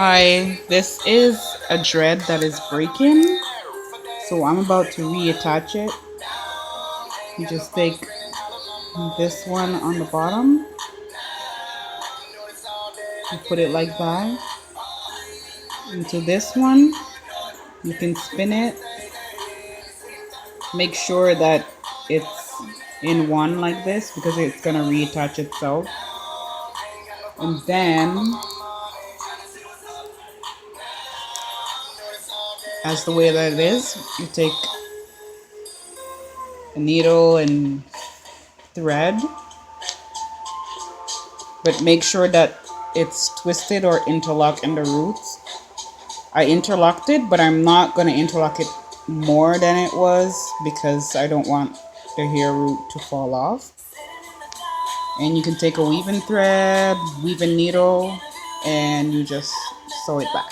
Hi, this is a dread that is breaking, so I'm about to reattach it. You just take this one on the bottom, you put it like that into this one. You can spin it, make sure that it's in one like this because it's gonna reattach itself. And then, as the way that it is, you take a needle and thread, but make sure that it's twisted or interlocked in the roots. I interlocked it, but I'm not going to interlock it more than it was because I don't want the hair root to fall off. And you can take a weaving thread, weaving needle, and you just sew it back.